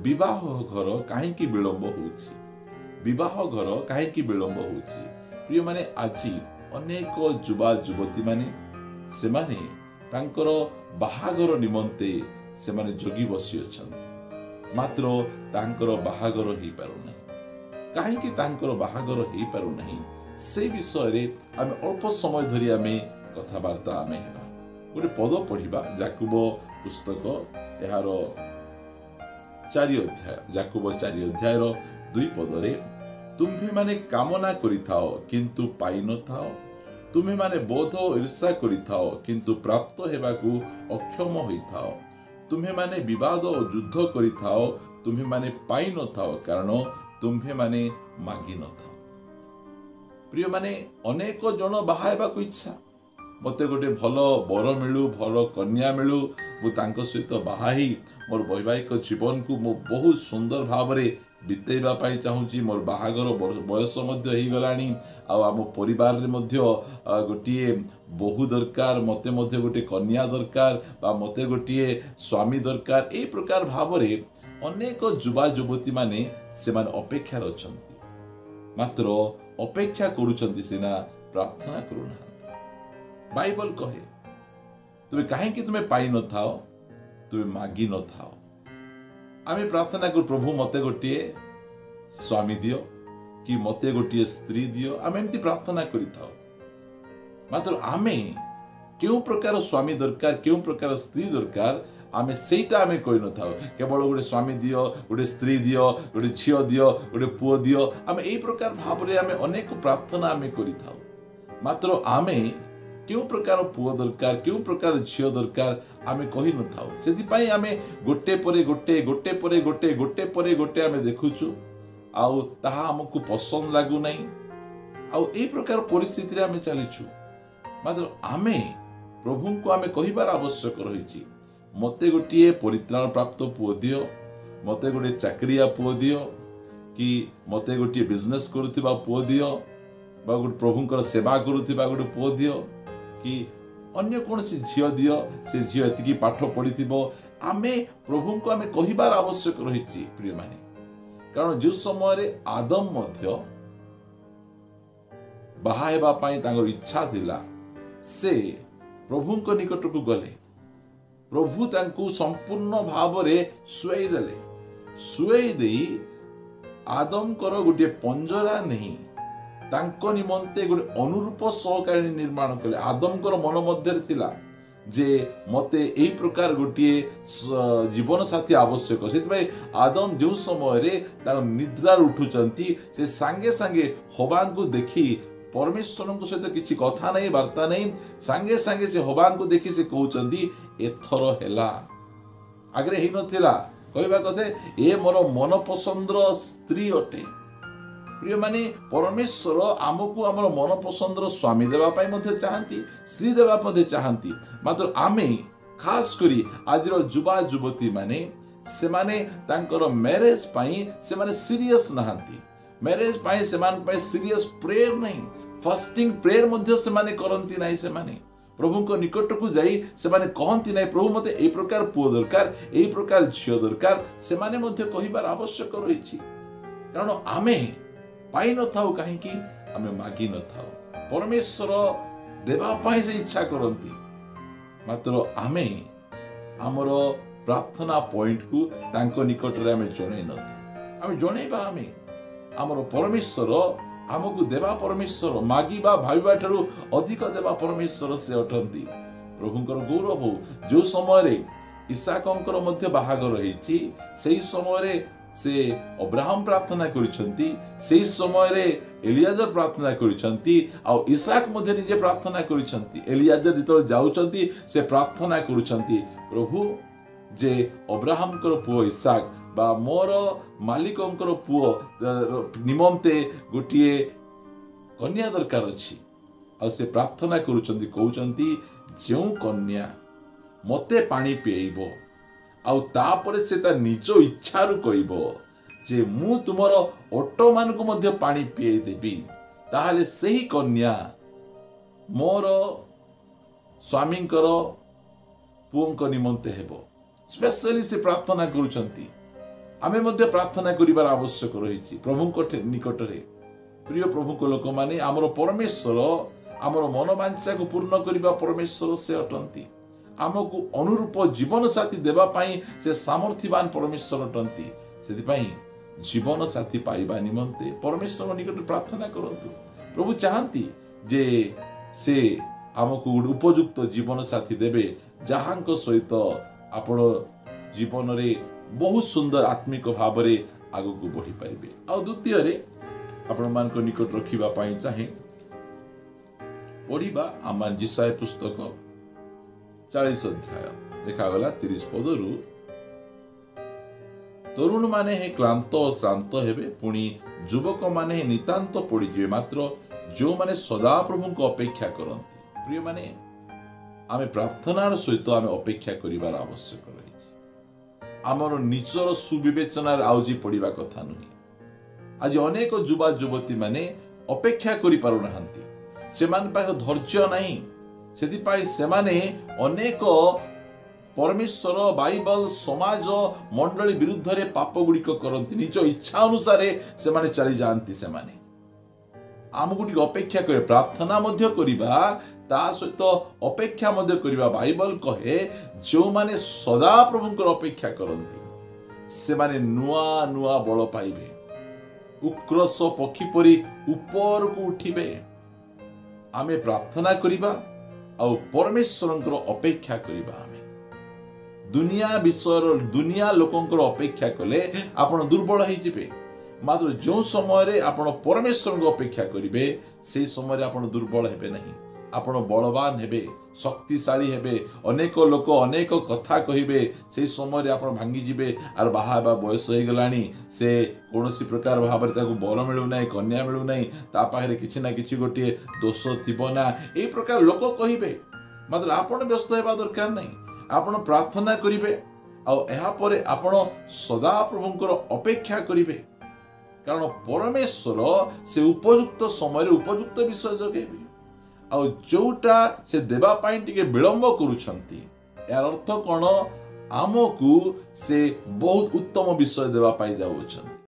विवाह घर कहीं विलंब होउछि विवाह घर कहीं विलंब होउछि प्रिय माने आज अनेक युवा युवती माने से माने तांकर बाहागर निमंते से माने जोगी बसी अछंती मात्र तांकर बाहागर ही पारु नहीं कहीं तांकर बाहागर ही पारु नहीं से विषय रे आमे अल्प समय धरि आमे कथाबार्ता आमे हेबा गोटे पद पढ़िबा याकूब पुस्तक यार 4 अध्याय याकूब 4 अध्याय 2 पदरे तुम्हे माने कामना करिथाओ किंतु पाई न थाओ तुम्हे माने बोध ईर्षा करिथाओ किंतु प्राप्त हेबाकू अक्षम होइथाओ तुम्हे माने विवाद और युद्ध करिथाओ तुम्हे माने पाई न थाओ कारण तुम्हे माने मागी न थाओ प्रिय माने अनेक जन बाहा हेबाकू इच्छा मते गोटे भल बर मिलू भल कन्या मिलू मु तांको सहित बाहाही मोर वैवाहिक जीवन को मु बहुत सुंदर भाव रे बितेबा पाई चाहूची मोर बाहागर बयस मध्य ही गलानी आ आम परिवार रे मध्य गोटिए बहु दरकार मते मध्य गोटे कन्या दरकार बा मते गोटिए स्वामी दरकार ए प्रकार भाव रे अनेक युवा युवती माने से माने अपेक्षा रचंती मात्र अपेक्षा करूचंती सिना प्रार्थना करूना बाइबल कहे तुम्हें कहीं तुम्हें पाई न थाओ तुम्हें मागी न थाओ आमे प्रार्थना कर प्रभु मते गोटे स्वामी दियो कि मते गोटे स्त्री दियो आमे एमती प्रार्थना करि थाओ मात्र आमे केउ प्रकार स्वामी दरकार केउ प्रकार स्त्री दरकार आमे सेटा आमे कहि न थाओ केवल गोटे स्वामी दियो गोटे स्त्री दियो गोटे झियो दियो गोटे पुओ दियो आमे एई प्रकार भाव रे आमे अनेक प्रार्थना आमे करि थाओ मात्र आमे क्यों प्रकार पुओ दरकार क्यों प्रकार झियो दरकार आमे कहि न थाओ सेति पई आमे गोटे परे गोटे गोटे परे गोटे गोटे परे गोटे आमे देखुछु आउ ताहा हमकु पसंद लागु नै आउ एई प्रकार परिस्थिति रे आमे चलिछु मात्र आमे प्रभु को आमे कहिबार आवश्यक रहिछि मते गोटिए परित्राण प्राप्त पुओ दियो मते गोटे चाकरिया पुओ दियो कि मते गोटिए बिजनेस करूथिबा पुओ दियो बा गोटे प्रभुंकर सेवा करूथिबा गोटे पुओ दियो कि अन्य कौन सी झियो दियो से झियो एतिकी पाठ पढ़िथिबो आमे प्रभु को आमे कहिबार आवश्यक रहिछि प्रिय माने कारण जो समय रे आदम मध्य बाहा हेबा पई तांगर इच्छा थिला से प्रभु को निकट को गले प्रभु तांकु संपूर्ण भाव रे सुई देले सुई देई आदम कर गोटे पंजरा नहीं तांको निमंते गोटे अनुरूप सहकारी निर्माण कले आदम कर मन मध्य थिला जे मते एई प्रकार गोटे जीवन साथी आवश्यक से आदम जो समय रे ता निद्रा उठुचंती से सांगे सांगे हवान को देखी परमेश्वर को सहित किसी कथा नहीं वार्ता नहीं सांगे सांगे से हवान को देखी से कहउचंती एथर हेला आगरे ही नथिला कहबा कथे ए मोर मन पसंदर स्त्री अटे प्रिय माने परमेश्वर आमको आमर मन पसंदर स्वामी देवा पाई मध्य चाहती स्त्री देवा मध्य चाहती मात्र आमे खास करी आज युवा युवती माने से माने तांकर मैरेज पाई से माने सीरियस नहांती मैरेज पाई से मान पाई सीरियस प्रेयर नहीं फास्टिंग प्रेयर मध्य से माने करंती नहीं से माने प्रभु को निकट को जाई से माने कहंती नहीं प्रभु मते ए प्रकार पुओ दरकार ए प्रकार झियो दरकार से माने मध्य कहिबार आवश्यक रहिछि कारण आमे पाई न थाउ कहीं की आमे मागी न थाउ परमेश्वर देवा पाई से इच्छा करंती मात्र आमे हमर प्रार्थना पॉइंट को तांको निकट रे आमे जणे न आमे जणेबा आमे हमर परमेश्वर हमको देवा परमेश्वर मागिबा भाविबा ठारू अधिक देवा परमेश्वर से अटंती प्रभुंकर गौरव हो जो समय रे इसाकंकर मध्य बाहागर रहिछि सेही समय रे से अब्राहम प्रार्थना करिसंती सेही समय रे एलियाजर प्रार्थना करिसंती आ इसाक मध्य निजे प्रार्थना करिसंती एलियाजर जतो जाउचंती से प्रार्थना करिसंती प्रभु जे अब्राहम कर पुओ इसाक बा मोर मालिकंकर पुओ निमंते गोटिए कन्या दरकार अछि आ से प्रार्थना करुचंती कहउचंती जेउ कन्या मते पानी पिएबो आ तापर से ता निज इच्छा रु कहबो जे मु तुमर ऑटो मान को मध्य पानी पिए देबी ताहाले सही कन्या मोर स्वामींकर पुओंक निमंते हेबो स्पेशली से प्रार्थना करुचंती आमे मध्य प्रार्थना करिबार आवश्यक रही प्रभु निकटरे। प्रिय प्रभु को लोक माने आमर परमेश्वर आमर मनोवांछा को पूर्ण करने परमेश्वर से अटंती। आमको अनुरूप जीवन साथी देवा पाई से सामर्थ्यवान परमेश्वर अटंती। से जीवन साथी पाइबा निमंते परमेश्वर निकट प्रार्थना करंतु। प्रभु चाहती जे से आमको उपयुक्त जीवन साथी देवे जहां सहित आपण जीवन रे बहुत सुंदर आत्मिक भाव रे आगु को बढ़ी पारिबे। आ द्वितीय रे आपण मान को निकट रखिबा पाई चाहे पढ़िबा आमान जिसाय पुस्तक 40 अध्याय देखा गला 30 पदरु तरुण माने हे क्लांत और श्रांत हेबे पुणी युवक माने नितांत पड़ी जिवे मात्र जो माने सदा प्रभु को अपेक्षा करंती। प्रिय माने आमे प्रार्थनार सहित आमे अपेक्षा करिवार आवश्यक रही। आमर निजर सुविवेचनार आउजी पड़िबा कथा नुहे। आज अनेक युवा युवती माने अपेक्षा करि पारु नाहंती। सेमान पाखे धैर्य नहीं सेतिपाई सेमाने अनेक परमेश्वर बाइबल समाज मंडली विरुद्ध रे पाप गुड़िक करती निज इच्छा अनुसार से माने चली जाती। से माने आमको टिके अपेक्षा करे प्रार्थना मध्य करिबा ता सहित अपेक्षा मध्य करिबा। बाइबल कहे जो माने सदा प्रभुंकर अपेक्षा करती से माने नुआ नुआ बल पाइबे उक्रस पक्षी परी ऊपर को उठिबे। आमे प्रार्थना करिबा आ परमेश्वरंकर अपेक्षा करिबा। आमे दुनिया विषय दुनिया लोकंकर अपेक्षा कले आपण दुर्बल हो जिवे। मात्र जो समय रे आपण परमेश्वर को अपेक्षा करिवे से समय रे आपण दुर्बल हेबे नहीं। आपण बलवान हेबे शक्तिशाली हेबे। अनेक लोक अनेक कथा कहिबे से समय रे आपण भांगी जिवे। आर बाहाबा बयस हो गलानी से कोनोसी प्रकार भाबरे ताको बर मिलु नाही कन्या मिलु नाही ता पाखरे किछि ना किछि गोटे दोष थिबो ना ए प्रकार लोक कहिबे। मात्र आपण व्यस्त हेबा दरकार नहीं। आपण प्रार्थना करिवे आ एहा परे आपण सदा प्रभुंकर अपेक्षा करिवे कारण परमेश्वर से उपयुक्त समय उपयुक्त विषय जगेबे। आ जोटा से देवा पाई टिके विलंब करूछंती यार अर्थ कोन आमको से बहुत उत्तम विषय देवा पाई जाउछंती।